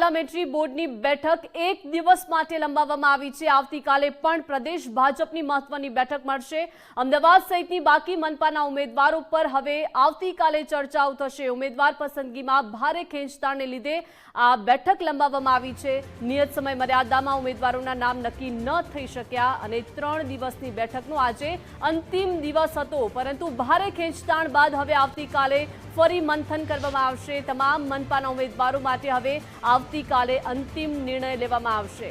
Parliamentary બોર્ડની બેઠક એક દિવસ માટે લંબાવવામાં આવી છે। આવતીકાલે પણ પ્રદેશ ભાજપની મહત્વની બેઠક મળશે। અમદાવાદ સહિતની બાકી મનપાના ઉમેદવારો પર હવે આવતીકાલે ચર્ચાઓ થશે। ઉમેદવાર પસંદગીમાં ભારે ખેંચતાણને લીધે આ બેઠક લંબાવવામાં આવી છે। નિયત સમય મર્યાદામાં ઉમેદવારોના નામ નક્કી ન થઈ શક્યા અને 3 દિવસની બેઠકનો આજે અંતિમ દિવસ હતો, પરંતુ ભારે ખેંચતાણ બાદ હવે આવતીકાલે ફરી મંથન કરવામાં આવશે। તમામ મનપાના ઉમેદવારો માટે હવે આવતીકાલે અંતિમ નિર્ણય લેવામાં આવશે।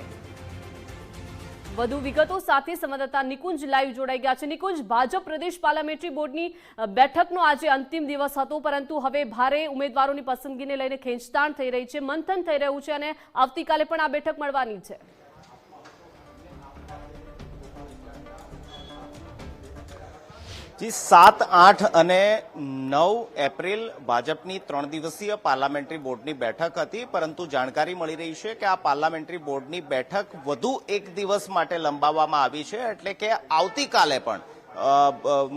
વધુ વિગતો સાથે સંવાદદાતા નિકુંજ લાઈવ જોડાઈ ગયા છે। નિકુંજ, ભાજપ પ્રદેશ પાર્લામેન્ટરી બોર્ડની બેઠકનો આજે અંતિમ દિવસ હતો, પરંતુ હવે ભારે ઉમેદવારોની પસંદગીને લઈને ખેંચતાણ થઈ રહી છે, મંથન થઈ રહ્યું છે અને આવતીકાલે પણ આ બેઠક મળવાની છે। जी 7, 8 અને 9 એપ્રિલ ભાજપની 3 દિવસીય પાર્લામેન્ટરી બોર્ડની બેઠક હતી, પરંતુ જાણકારી મળી રહી છે કે આ પાર્લામેન્ટરી બોર્ડની બેઠક વધુ એક દિવસ માટે લંબાવવામાં આવી છે। એટલે કે આવતીકાલે પણ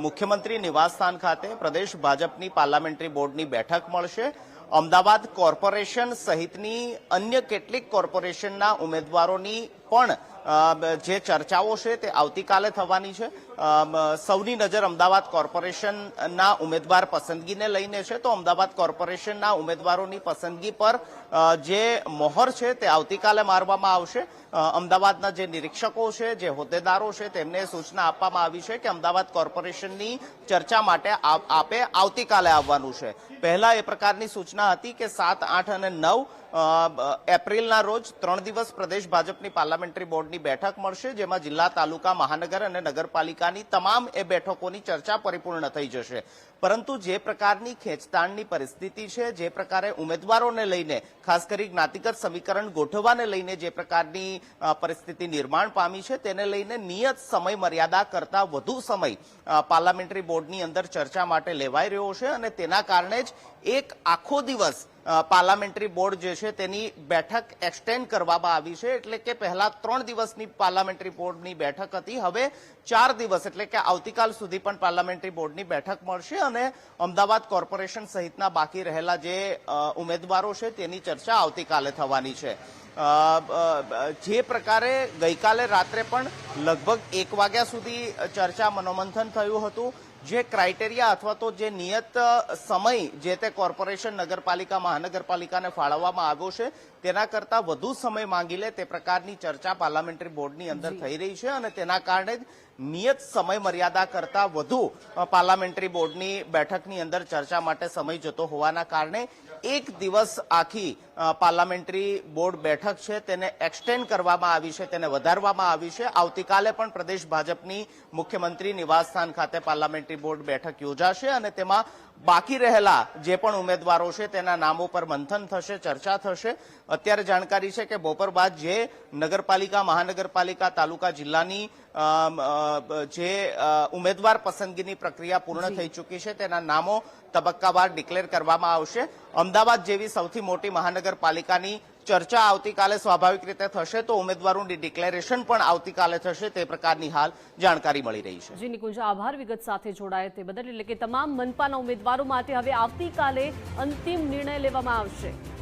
મુખ્યમંત્રી નિવાસસ્થાન ખાતે પ્રદેશ ભાજપની પાર્લામેન્ટરી બોર્ડની બેઠક મળશે। અમદાવાદ કોર્પોરેશન સહિતની અન્ય કેટલીક કોર્પોરેશનના ઉમેદવારોની પણ જે ચર્ચાઓ છે તે આવતીકાલે થવાની છે। સૌની નજર અમદાવાદ કોર્પોરેશનના ઉમેદવાર પસંદગીને લઈને છે, તો અમદાવાદ કોર્પોરેશનના ઉમેદવારોની પસંદગી પર જે મોહર છે તે આવતીકાલે મારવામાં આવશે। અમદાવાદના જે નિરીક્ષકો છે, જે હોદ્દેદારો છે, તેમને સૂચના આપવામાં આવી છે કે અમદાવાદ કોર્પોરેશનની ચર્ચા માટે આપે આવતીકાલે આવવાનું છે। પહેલા એ પ્રકારની સૂચના હતી કે 7, 8 અને 9 એપ્રિલના રોજ 3 દિવસ પ્રદેશ ભાજપની પાર્લામેન્ટરી બોર્ડની બેઠક મળશે, જેમાં જિલ્લા, તાલુકા, મહાનગર અને નગરપાલિકાની તમામ એ બેઠકોની ચર્ચા પરિપૂર્ણ થઈ જશે। પરંતુ જે પ્રકારની ખેંચતાણની પરિસ્થિતિ છે, જે પ્રકારે ઉમેદવારોને લઈને, ખાસ કરી જ્ઞાતિગત સમીકરણ ગોઠવવાને લઈને જે પ્રકારની પરિસ્થિતિ નિર્માણ પામી છે, તેને લઈને નિયત સમય મર્યાદા કરતા વધુ સમય પાર્લામેન્ટરી બોર્ડની અંદર ચર્ચા માટે લેવાઈ રહ્યો છે અને તેના કારણે જ એક આખો દિવસ પાર્લામેન્ટરી બોર્ડ જે છે તેની બેઠક એક્સટેન્ડ કરવામાં આવી છે। એટલે કે પહેલા 3 દિવસની પાર્લામેન્ટરી બોર્ડની બેઠક હતી, હવે 4 દિવસ એટલે કે આવતીકાલ સુધી પણ પાર્લામેન્ટરી બોર્ડની બેઠક મળશે અને અમદાવાદ કોર્પોરેશન સહિતના બાકી રહેલા જે ઉમેદવારો છે તેની ચર્ચા આવતીકાલે થવાની છે। જે પ્રકારે ગઈકાલે રાત્રે પણ લગભગ 1 વાગ્યા સુધી ચર્ચા મનોમંથન થયું હતું, જે ક્રાઇટેરિયા અથવા તો જે નિયત સમય જે તે કોર્પોરેશન, નગરપાલિકા, મહાનગરપાલિકાને ફાળવવામાં આવ્યો છે તેના કરતા વધુ સમય માંગી લે તે પ્રકારની ચર્ચા પાર્લામેન્ટરી બોર્ડની અંદર થઈ રહી છે અને તેના કારણે જ નિયત સમય મર્યાદા કરતા વધુ પાર્લામેન્ટરી બોર્ડની બેઠકની અંદર ચર્ચા માટે સમય જતો હોવાના કારણે એક દિવસ આખી પાર્લામેન્ટરી બોર્ડ બેઠક છે તેને એક્સટેન્ડ કરવામાં આવી છે, તેને વધારવામાં આવી છે। આવતીકાલે પણ પ્રદેશ ભાજપની મુખ્યમંત્રી નિવાસસ્થાન ખાતે પાર્લામેન્ટરી બોર્ડ બેઠક યોજાશે અને તેમાં બાકી રહેલા જે પણ ઉમેદવારો છે તેના નામો પર મંથન થશે, ચર્ચા થશે। અત્યારે જાણકારી છે કે બપોર બાદ જે નગરપાલિકા, મહાનગરપાલિકા, તાલુકા, જિલ્લાની જે ઉમેદવાર પસંદગીની પ્રક્રિયા પૂર્ણ થઈ ચૂકી છે તેના નામો તબક્કાવાર ડિક્લેર કરવામાં આવશે। અમદાવાદ જેવી સૌથી મોટી મહાનગરપાલિકાની ચર્ચા આવતીકાલે સ્વાભાવિક રીતે થશે, તો ઉમેદવારોની ડિક્લેરેશન પણ આવતીકાલે થશે, તે પ્રકારની હાલ જાણકારી મળી રહી છે। જી નિકુંજ, આભાર વિગત સાથે જોડાયા તે બદલ। એટલે કે તમામ મનપાના ઉમેદવારો માટે હવે આવતીકાલે અંતિમ નિર્ણય લેવામાં આવશે।